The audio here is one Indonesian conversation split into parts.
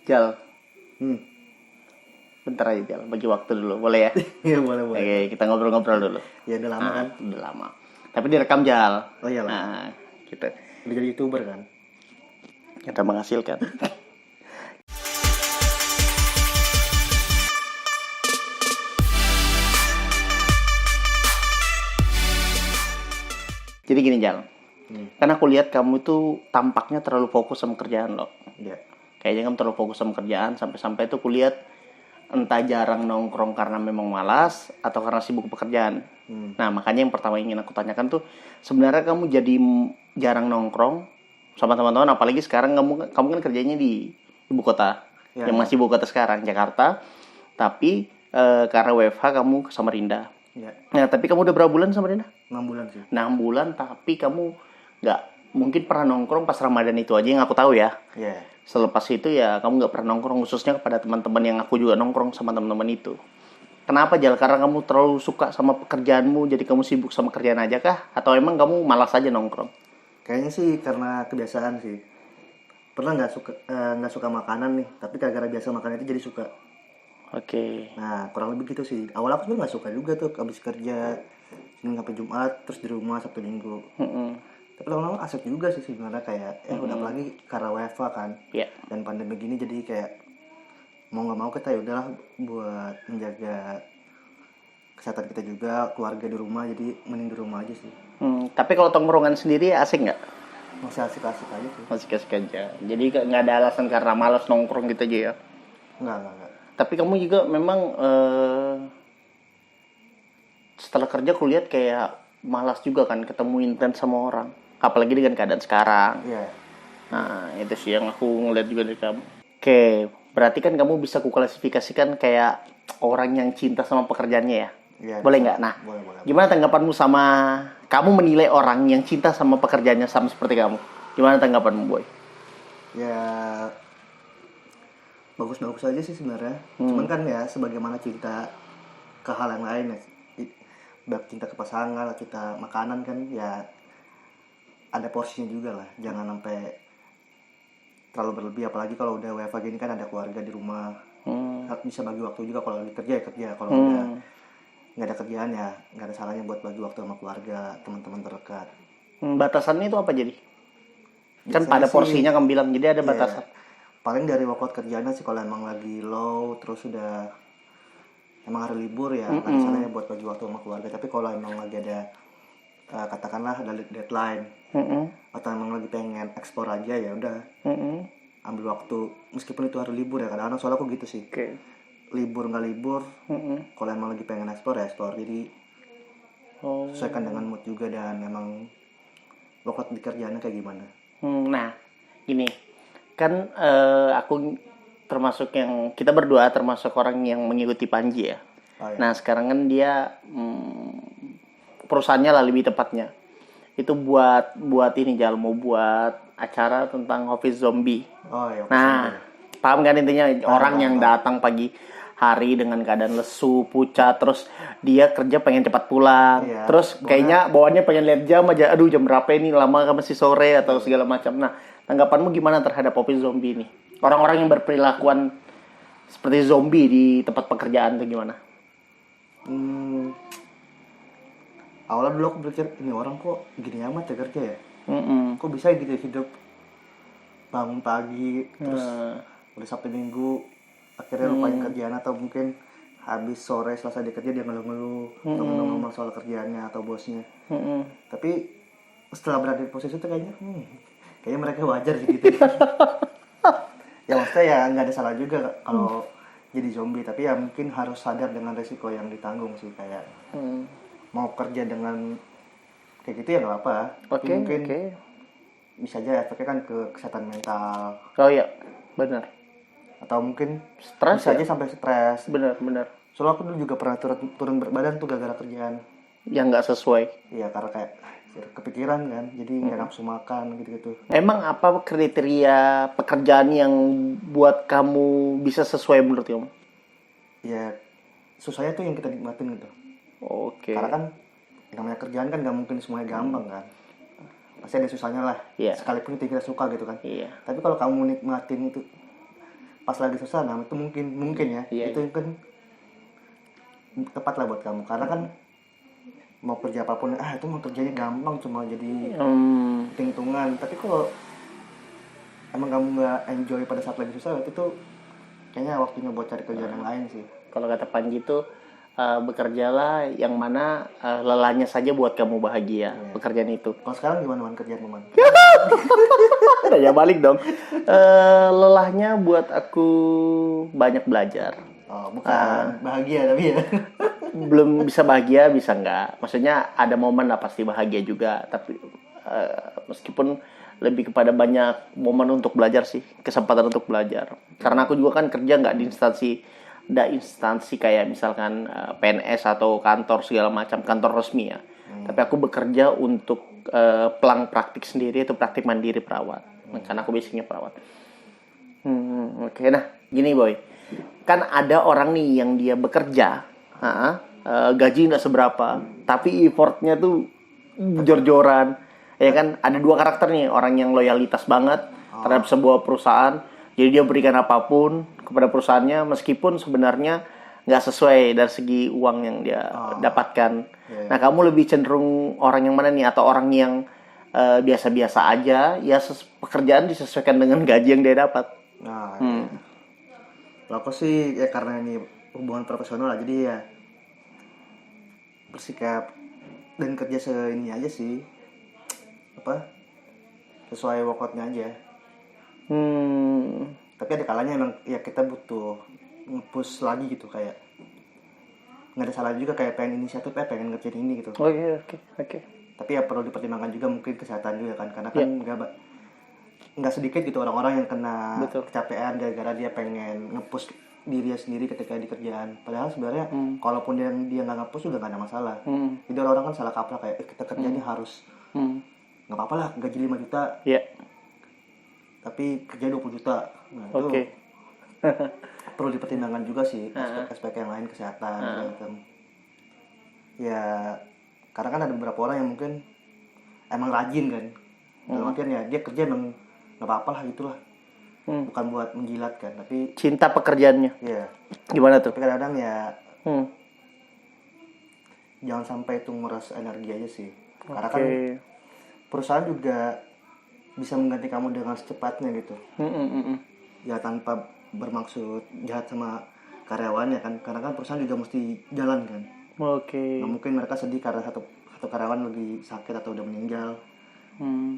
Jal, Hmm. bentar aja Jal, bagi waktu dulu, boleh ya? Iya boleh. Oke, kita ngobrol-ngobrol dulu. Ya udah lama kan. Udah lama. Tapi direkam Jal. Oh iyalah. Nah, kita Udah jadi YouTuber kan. kita menghasilkan. Jadi gini Jal, karena aku lihat kamu tuh tampaknya terlalu fokus sama kerjaan lo. Iya. Kayaknya kamu terlalu fokus sama kerjaan sampai-sampai tuh kulihat entah jarang nongkrong karena memang malas atau karena sibuk pekerjaan. Nah, makanya yang pertama ingin aku tanyakan tuh sebenarnya kamu jadi jarang nongkrong sama teman-teman, apalagi sekarang kamu kan kerjanya di ibu kota. Ya, yang masih ibu kota sekarang, Jakarta. Tapi karena WFH kamu ke Samarinda. Iya. Nah, tapi kamu udah berapa bulan sama Samarinda? 6 bulan sih. 6 bulan, tapi kamu nggak mungkin pernah nongkrong pas Ramadan itu aja yang aku tahu ya. Iya. Selepas itu ya kamu nggak pernah nongkrong, khususnya kepada teman-teman yang aku juga nongkrong sama teman-teman itu. Kenapa Jal? Karena kamu terlalu suka sama pekerjaanmu, jadi kamu sibuk sama kerjaan aja kah? Atau emang kamu malas aja nongkrong? Kayaknya sih karena kebiasaan sih. Pernah nggak suka makanan nih, tapi gara-gara biasa makan itu jadi suka. Oke. Nah kurang lebih gitu sih. Awal aku juga nggak suka juga tuh habis kerja Senin sampai Jumat terus di rumah Sabtu Minggu. Tapi lama-lama asik juga sih sebenarnya kayak udah apalagi karena WFH kan. Iya. Dan pandemi gini jadi kayak mau nggak mau kita ya udahlah buat menjaga kesehatan kita juga, keluarga di rumah, jadi mending di rumah aja sih. Tapi kalau tongkrongan sendiri asik nggak? Masih asik-asik aja sih. Asik-asik aja. Jadi nggak ada alasan karena malas nongkrong gitu aja ya? Enggak. Tapi kamu juga memang setelah kerja kulihat kayak malas juga kan ketemu intens sama orang. Apalagi dengan keadaan sekarang. Iya. Nah, itu sih yang aku ngeliat juga dari kamu. Oke, berarti kan kamu bisa kuklasifikasikan kayak orang yang cinta sama pekerjaannya ya? Iya. Boleh nggak? Nah, Boleh. gimana tanggapanmu sama kamu menilai orang yang cinta sama pekerjaannya sama seperti kamu? Gimana tanggapanmu, Boy? Ya bagus-bagus aja sih sebenarnya. Cuman kan ya sebagaimana cinta ke hal yang lain ya. Baik cinta ke pasangan, cinta makanan kan ya ada porsinya juga lah. Jangan sampai terlalu berlebih, apalagi kalau udah WFH gini kan ada keluarga di rumah. Bisa bagi waktu juga, kalau lagi kerja ya kerja, kalau udah nggak ada kerjaan ya nggak ada salahnya buat bagi waktu sama keluarga, teman-teman terdekat. Batasannya itu apa jadi? Kan Biasanya pada sih, porsinya kamu bilang, jadi ada iya, batasan. paling dari workout kerjanya sih, kalau emang lagi low terus udah emang hari libur ya nggak ada salahnya buat bagi waktu sama keluarga. Tapi kalau emang lagi ada katakanlah ada deadline atau emang lagi pengen eksplor aja ya udah ambil waktu meskipun itu hari libur ya. Kadang-kadang soalnya aku gitu sih. Oke. Libur nggak libur, kalau emang lagi pengen eksplor ya eksplor. Jadi sesuaikan dengan mood juga dan emang workout di kerjaannya kayak gimana. Nah, gini, kan aku termasuk yang kita berdua termasuk orang yang mengikuti Panji ya. Oh, iya. Nah, sekarang kan dia perusahaannya lah lebih tepatnya itu buat ini Jal, mau buat acara tentang Office Zombie. Oh iya. Nah, paham kan intinya orang yang datang pagi hari dengan keadaan lesu, pucat, terus dia kerja pengen cepat pulang. Iya, Terus kayaknya bawaannya pengen lihat jam aja. Aduh, jam berapa ini? Lama kan masih sore atau segala macam. Nah, tanggapanmu gimana terhadap Office Zombie ini? Orang-orang yang berperilakuan seperti zombie di tempat pekerjaan itu gimana? Awalnya dulu aku berpikir ini orang kok gini amat ya kerja ya. Kok bisa gitu hidup bangun pagi terus udah Sabtu Minggu akhirnya lupain kerjaan, atau mungkin habis sore selesai di kerja dia ngeluh-ngeluh atau ngomong soal kerjaannya atau bosnya. Tapi setelah berada di posisi itu kayaknya mereka wajar sih gitu. Ya maksudnya ya nggak ada salah juga kalau jadi zombie, tapi ya mungkin harus sadar dengan resiko yang ditanggung sih. Kayak mau kerja dengan kayak gitu ya nggak apa-apa. Tapi mungkin bisa aja efeknya kan ke kesehatan mental. Oh iya, benar. Atau mungkin Stres bisa ya? aja sampai stres. Benar. Soalnya aku dulu juga pernah turun berat badan tuh gara-gara kerjaan. Yang nggak sesuai. Iya, karena kayak kepikiran kan, jadi nggak nafsu makan gitu-gitu. Emang apa kriteria pekerjaan yang buat kamu bisa sesuai menurut kamu? Ya susahnya tuh yang kita nikmatin gitu. Oke. Karena kan namanya kerjaan kan nggak mungkin semuanya gampang kan. Pasti ada susahnya lah. Iya. Sekalipun itu kita suka gitu kan. Iya. Tapi kalau kamu nikmatin itu pas lagi susah, nah itu mungkin ya, itu kan tepat lah buat kamu, karena kan mau kerja apapun, itu mau kerjanya gampang, cuma jadi hitung-hitungan. Tapi kalau emang kamu nggak enjoy pada saat lagi susah, itu tuh kayaknya waktunya buat cari kerjaan yang lain sih. Kalau kata Panji itu bekerjalah yang mana lelahnya saja buat kamu bahagia. Pekerjaan itu. Kalau sekarang gimana man kerjaan man? Ya balik dong. Lelahnya buat aku banyak belajar. Bukan bahagia tapi ya. Belum bisa bahagia, bisa enggak. Maksudnya ada momen lah pasti bahagia juga, tapi meskipun lebih kepada banyak momen untuk belajar sih, kesempatan untuk belajar. Karena aku juga kan kerja nggak di instansi kayak misalkan PNS atau kantor segala macam, kantor resmi ya. Tapi aku bekerja untuk pelang praktik sendiri, itu praktik mandiri perawat. Karena aku basicnya perawat. Oke, nah gini boy, kan ada orang nih yang dia bekerja, gaji nggak seberapa, tapi effortnya tuh jor-joran. Ya kan, ada dua karakter nih, orang yang loyalitas banget terhadap sebuah perusahaan, jadi dia berikan apapun kepada perusahaannya meskipun sebenarnya nggak sesuai dari segi uang yang dia dapatkan. Nah, kamu lebih cenderung orang yang mana nih, atau orang yang biasa-biasa aja, ya pekerjaan disesuaikan dengan gaji yang dia dapat? Aku sih ya karena ini hubungan profesional lah, jadi ya bersikap dan kerja ini aja sih, sesuai workoutnya aja. Tapi ada kalanya emang ya kita butuh nge-push lagi gitu, kayak nggak ada salah juga kayak pengen inisiatif, pengen ngerjain ini gitu. Oke. Tapi ya perlu dipertimbangkan juga mungkin kesehatan juga kan, karena kan nggak sedikit gitu orang-orang yang kena kecapean gara-gara dia pengen nge-push dirinya sendiri ketika di kerjaan. Padahal sebenarnya kalaupun dia nggak nge-push juga nggak ada masalah. Jadi orang-orang kan salah kaprah kayak kita kerja ini harus nggak apa-apa lah gaji 5 juta tapi kerja 20 juta. Nah, itu perlu dipertimbangkan juga sih aspek-aspek yang lain, kesehatan gitu. Ya karena kan ada beberapa orang yang mungkin emang rajin kan, dalam artian ya dia kerja emang nggak apa-apa lah gitulah, bukan buat menjilat kan, tapi cinta pekerjaannya. Gimana tuh? Tapi kadang-kadang ya jangan sampai itu meras energi aja sih. Karena kan perusahaan juga bisa mengganti kamu dengan secepatnya gitu. Ya tanpa bermaksud jahat sama karyawannya kan, karena kan perusahaan juga mesti jalan kan. Nah, mungkin mereka sedih karena satu karyawan lagi sakit atau udah meninggal.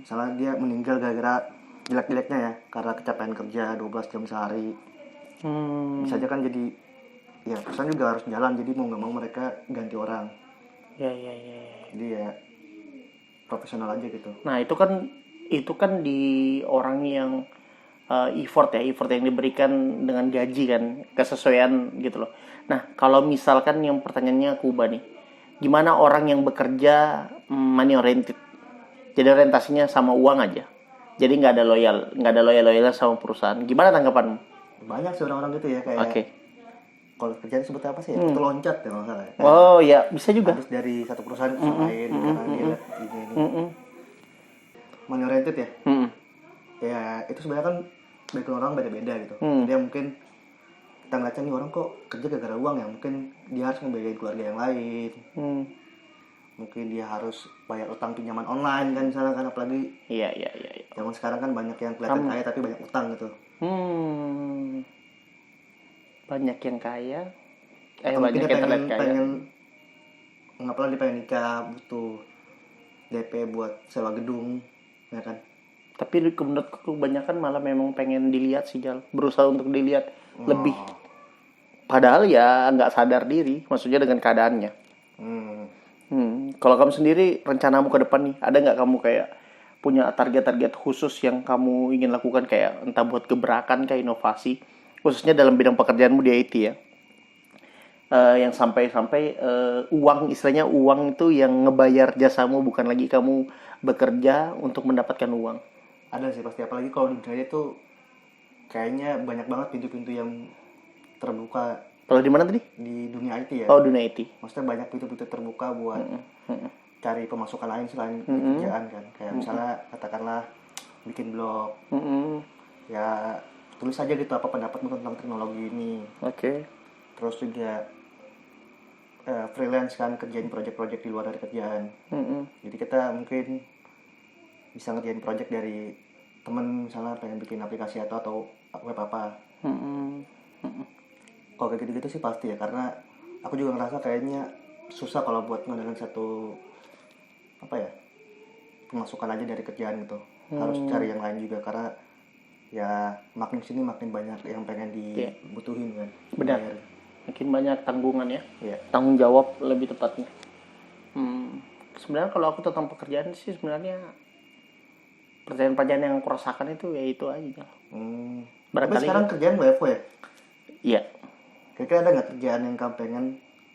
Misalnya dia meninggal gara-gara jelek-jeleknya ya, karena kecapean kerja 12 jam sehari. Bisa aja kan, jadi ya perusahaan juga harus jalan, jadi mau nggak mau mereka ganti orang. Jadi ya profesional aja gitu. Nah itu kan di orang yang effort yang diberikan dengan gaji kan, kesesuaian gitu loh. Nah kalau misalkan yang pertanyaannya aku ubah nih, gimana orang yang bekerja money oriented, jadi orientasinya sama uang aja, jadi nggak ada loyal sama perusahaan, gimana tanggapanmu? Banyak sih orang-orang gitu ya, kayak kalau kerjaan sebutnya apa sih ya, itu loncat ya kalau salah. Ya bisa juga. Habis dari satu perusahaan ke lain karena dia lihat ini. Money oriented ya. Ya itu sebenarnya kan background orang beda-beda gitu. Dia mungkin kita ngeliatnya nih orang kok kerja gara-gara uang ya, mungkin dia harus ngebiayain keluarga yang lain. Mungkin dia harus bayar utang pinjaman online kan misalnya kan, apalagi zaman sekarang kan banyak yang kelihatan kaya tapi banyak utang gitu. Banyak yang kaya, banyak yang terlihat kaya. Ngapain dia pengen nikah, butuh DP buat sewa gedung, ya kan? Tapi menurutku kebanyakan malah memang pengen dilihat sih, berusaha untuk dilihat lebih. Padahal ya nggak sadar diri, maksudnya dengan keadaannya. Kalau kamu sendiri, rencanamu ke depan nih, ada nggak kamu kayak punya target-target khusus yang kamu ingin lakukan, kayak entah buat gebrakan, kayak inovasi, khususnya dalam bidang pekerjaanmu di IT ya, yang sampai uang, istilahnya uang itu yang ngebayar jasamu, bukan lagi kamu bekerja untuk mendapatkan uang. Ada sih pasti, apalagi kalau di dunia itu kayaknya banyak banget pintu-pintu yang terbuka. Kalau di mana tadi? Di dunia IT ya. Oh, dunia IT. Maksudnya banyak pintu-pintu terbuka buat cari pemasukan lain selain kerjaan kan. Kayak misalnya katakanlah bikin blog. Ya tulis aja gitu apa pendapatmu tentang teknologi ini. Oke. Terus juga freelance kan, kerjain project-project di luar dari kerjaan. Jadi kita mungkin bisa ngerjain project dari temen, misalnya pengen bikin aplikasi atau web apa. Kalau kayak gitu-gitu sih pasti ya, karena aku juga ngerasa kayaknya susah kalau buat ngadain satu pemasukan aja dari kerjaan gitu. Harus cari yang lain juga, karena ya makin sini makin banyak yang pengen dibutuhin kan. Benar. Makin banyak tanggungan ya. Tanggung jawab lebih tepatnya. Sebenarnya kalau aku tentang pekerjaan sih sebenarnya pertanyaan-pertanyaan yang aku rasakan itu ya itu aja. Tapi sekarang kerjaan WFO ya? Iya. Kira-kira ada nggak kerjaan yang kamu pengen,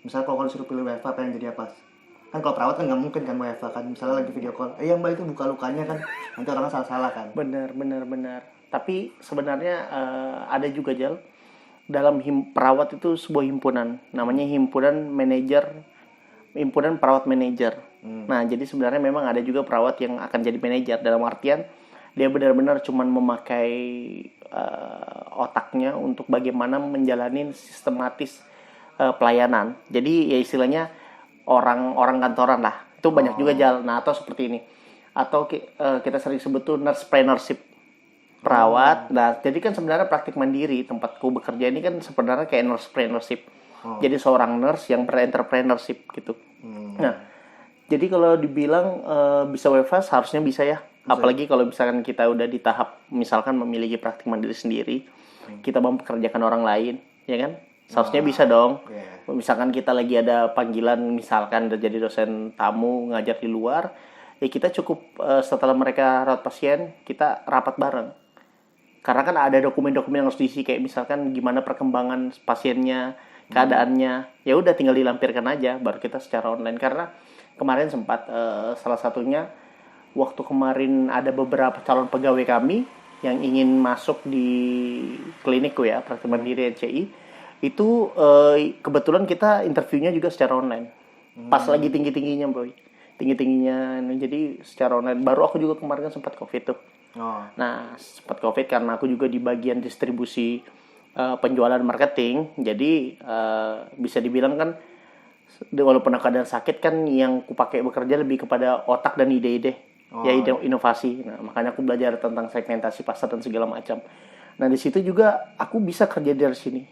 misalnya kalau disuruh pilih WFA pengen jadi apa? Kan kalau perawat kan nggak mungkin kan WFA kan, misalnya lagi video call, yang mbak itu buka lukanya kan, nanti orangnya salah-salah kan. Benar. Tapi sebenarnya ada juga Jal, dalam perawat itu sebuah himpunan, namanya himpunan perawat manajer. Nah jadi sebenarnya memang ada juga perawat yang akan jadi manajer, dalam artian dia benar-benar cuman memakai otaknya untuk bagaimana menjalani sistematis pelayanan. Jadi ya istilahnya orang kantoran lah. Itu banyak juga Jal. Nah atau seperti ini, atau kita sering sebut tuh nursepreneurship, perawat. Nah jadi kan sebenarnya praktik mandiri tempatku bekerja ini kan sebenarnya kayak nursepreneurship. Jadi seorang nurse yang berentrpreneurship gitu. Nah jadi kalau dibilang bisa WFH seharusnya bisa ya. Apalagi kalau misalkan kita udah di tahap misalkan memiliki praktik mandiri sendiri, kita mempekerjakan orang lain, ya kan? Seharusnya bisa dong. Misalkan kita lagi ada panggilan, misalkan udah jadi dosen tamu ngajar di luar, ya kita cukup setelah mereka rawat pasien, kita rapat bareng. Karena kan ada dokumen-dokumen yang harus diisi, kayak misalkan gimana perkembangan pasiennya, keadaannya, ya udah tinggal dilampirkan aja, baru kita secara online. Karena kemarin sempat salah satunya waktu kemarin ada beberapa calon pegawai kami yang ingin masuk di klinikku ya, praktik mandiri NCI, itu kebetulan kita interviewnya juga secara online. Pas lagi tinggi-tingginya boy, jadi secara online. Baru aku juga kemarin kan sempat COVID tuh. Nah sempat COVID karena aku juga di bagian distribusi penjualan marketing, jadi bisa dibilang kan walaupun aku ada sakit kan yang aku pakai bekerja lebih kepada otak dan ide-ide, inovasi. Nah makanya aku belajar tentang segmentasi pasar dan segala macam. Nah di situ juga aku bisa kerja dari sini.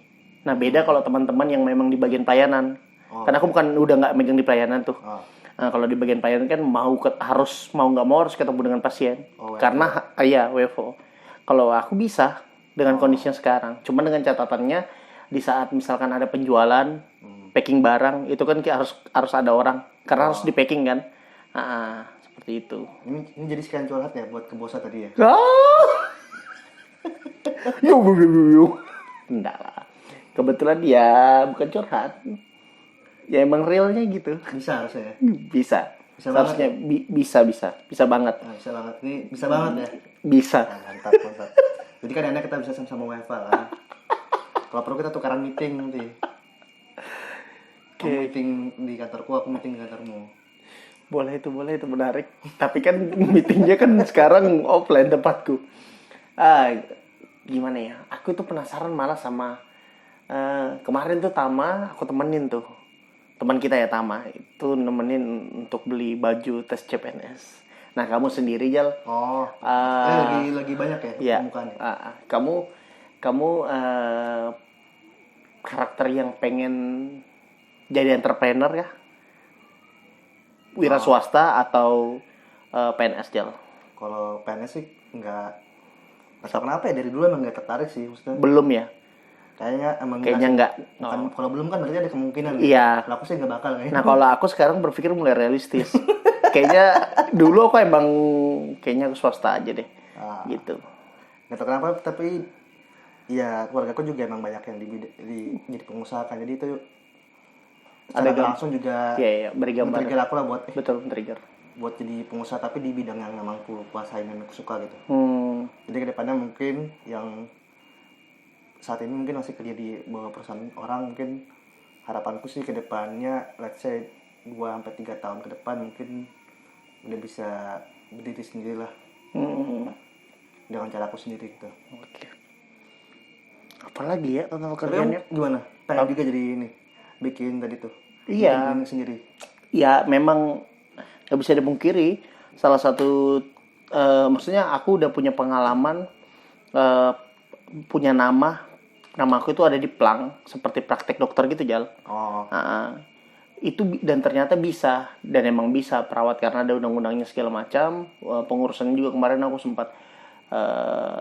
Nah beda kalau teman-teman yang memang di bagian pelayanan, karena aku udah nggak megang di pelayanan tuh. Nah kalau di bagian pelayanan kan harus ketemu dengan pasien. Karena WFO. Kalau aku bisa dengan kondisinya sekarang, cuma dengan catatannya di saat misalkan ada penjualan, packing barang, itu kan harus ada orang, karena harus di packing kan. Seperti itu. Ini jadi sekian curhat ya buat kebosan tadi ya. Enggak lah. Kebetulan ya bukan curhat. Ya emang realnya gitu. Bisa harusnya ya. Bisa seharusnya ya? Bisa banget. Bisa banget. Ini bisa banget ya. Bisa. Mantap. Jadi kan enak kita bisa sama-sama WFA kan. Kalau perlu kita tukaran meeting nanti. Kamu meeting di kantorku, aku meeting di kantormu. Boleh itu menarik. Tapi kan meetingnya kan sekarang offline tempatku. Gimana ya? Aku tuh penasaran malah sama kemarin tuh Tama, aku temenin tuh. Teman kita ya Tama, itu nemenin untuk beli baju tes CPNS. Nah, kamu sendiri Jal. Lagi banyak ya pembukaan. Kamu karakter yang pengen jadi entrepreneur ya? Wira swasta atau PNS Jal? Kalau PNS sih enggak. Kenapa ya, dari dulu emang enggak tertarik sih maksudnya. Belum ya? Kayaknya enggak. Kalau belum kan berarti ada kemungkinan. Iya. Kalau aku sih enggak bakal kayaknya. Nah, kalau aku sekarang berpikir mulai realistis. Kayaknya dulu aku emang kayaknya swasta aja deh. Gitu. Enggak tahu kenapa, tapi ya keluarga aku juga emang banyak yang jadi pengusaha kan. Jadi itu ada langsung juga beri gambar. Men-trigger aku lah buat men-trigger. Buat jadi pengusaha tapi di bidang yang memang aku kuasain dan aku suka gitu. Jadi kedepannya mungkin yang saat ini mungkin masih kerja di bawah perusahaan orang, mungkin harapanku sih kedepannya let's say 2-3 tahun ke depan mungkin udah bisa berdiri sendiri lah. Dengan cara aku sendiri gitu. Oke. Apalagi ya tentang Tapi pekerjaannya. gimana? Pengen juga jadi ini, bikin tadi tuh. Iya. Bikin sendiri. Ya memang nggak bisa dipungkiri. Salah satu maksudnya aku udah punya pengalaman, punya nama aku itu ada di Plang seperti praktek dokter gitu Jal. Itu dan ternyata bisa, dan emang bisa perawat karena ada undang-undangnya segala macam. Pengurusannya juga kemarin aku sempat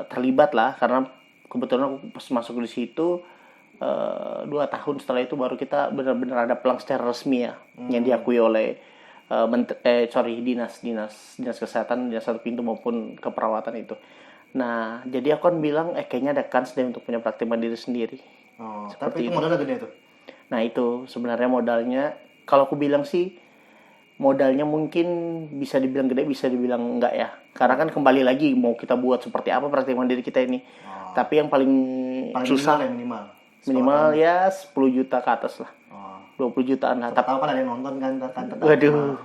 terlibat lah, karena kebetulan aku pas masuk di situ 2 tahun setelah itu baru kita benar-benar ada Plang secara resmi ya, yang diakui oleh dinas kesehatan, dinas satu pintu maupun keperawatan itu. Nah, jadi aku kan bilang kayaknya ada kans deh untuk punya praktik mandiri sendiri. Tapi itu modalnya gede tuh. Nah, itu sebenarnya modalnya, kalau aku bilang sih modalnya mungkin bisa dibilang gede, bisa dibilang enggak ya. Karena kan kembali lagi mau kita buat seperti apa praktik mandiri kita ini. Tapi yang paling susah minimal ya 10 juta ke atas lah. 20 jutaan lah. Tahu kan ada yang nonton kan. Waduh.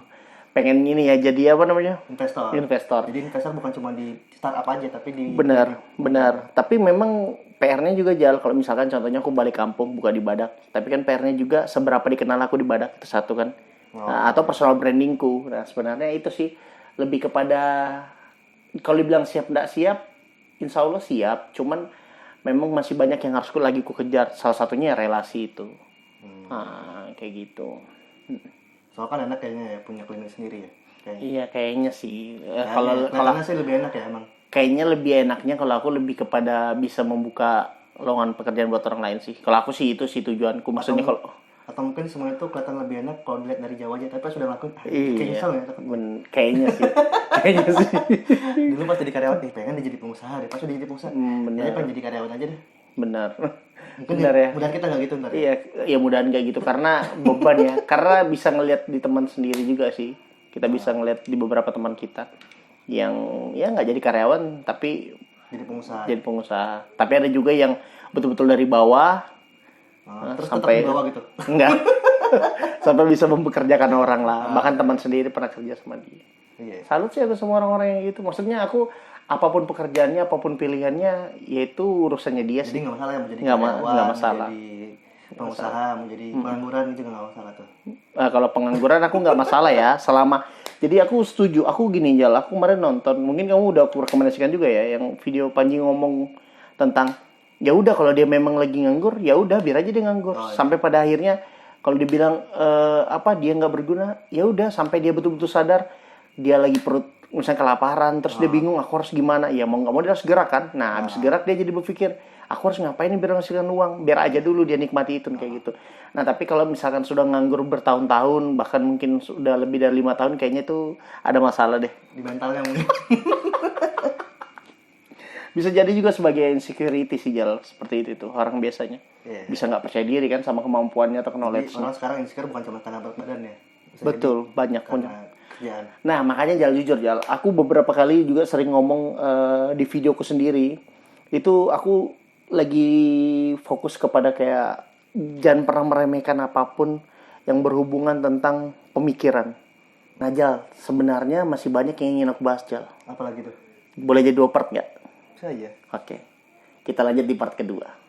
Pengen ini ya jadi apa namanya? Investor. Jadi investor bukan cuma di startup aja tapi di Benar. Tapi memang PR-nya juga Jal. Kalau misalkan contohnya aku balik kampung buka di Badak, tapi kan PR-nya juga seberapa dikenal aku di Badak, itu satu kan. Atau personal brandingku. Nah, sebenarnya itu sih lebih kepada kalau dibilang siap enggak siap, insya Allah siap. Cuman memang masih banyak yang harus lagi ku kejar. Salah satunya relasi itu. Kayak gitu. Soalnya kan enak kayaknya ya punya klinik sendiri ya. Iya kayaknya sih. Kalau sih lebih enak ya emang. Kayaknya lebih enaknya kalau aku lebih kepada bisa membuka lowongan pekerjaan buat orang lain sih. Kalau aku sih itu sih tujuanku. Maksudnya atau mungkin semua itu kelihatan lebih enak kalau dilihat dari jauh aja, tapi pas sudah ngelakuin kayaknya sih. Dulu pas jadi karyawan pengen jadi pengusaha deh, pas udah jadi pengusaha jadi pengen jadi karyawan aja deh. Benar ya. Mudahan kita nggak gitu ntar. Iya mudahan nggak gitu karena beban ya. Karena bisa ngelihat di teman sendiri juga sih. Kita bisa ngelihat di beberapa teman kita yang ya nggak jadi karyawan tapi jadi pengusaha. Tapi ada juga yang betul-betul dari bawah. Terus sampai tetap di bawah gitu. Enggak. Sampai bisa mempekerjakan orang lah. Bahkan teman sendiri pernah kerja sama dia. Salut sih aku semua orang-orang yang gitu. Maksudnya aku apapun pekerjaannya, apapun pilihannya, yaitu urusannya dia sih. Jadi nggak masalah ya mau jadi karyawan, nggak masalah. Menjadi pengusaha, menjadi pengangguran itu nggak masalah tuh. Kalau pengangguran aku nggak masalah ya, selama. Jadi aku setuju. Aku gini Jal, aku kemarin nonton, mungkin kamu udah aku rekomendasikan juga ya, yang video Panji ngomong tentang ya udah kalau dia memang lagi nganggur, ya udah biar aja dia nganggur. Sampai pada akhirnya kalau dibilang dia nggak berguna, ya udah sampai dia betul-betul sadar dia lagi perut misalnya kelaparan, terus dia bingung aku harus gimana, ya mau nggak mau dia harus gerak kan. Nah habis gerak dia jadi berpikir aku harus ngapain nih biar menghasilkan uang, biar aja dulu dia nikmati itu kayak gitu. Nah tapi kalau misalkan sudah nganggur bertahun-tahun, bahkan mungkin sudah lebih dari 5 tahun, kayaknya itu ada masalah deh di mentalnya mungkin. Bisa jadi juga sebagai insecurity sih Jal, seperti itu tuh orang biasanya bisa nggak percaya diri kan sama kemampuannya atau knowledge. Orang sekarang insecure bukan cuma karena berat badan ya. Betul, banyak punya. Nah makanya Jal, jujur Jal, aku beberapa kali juga sering ngomong di videoku sendiri itu aku lagi fokus kepada kayak jangan pernah meremehkan apapun yang berhubungan tentang pemikiran. Nah Jal, sebenarnya masih banyak yang ingin aku bahas Jal. Apalagi tuh? Boleh jadi 2 part nggak? Saya. Oke. Kita lanjut di part kedua.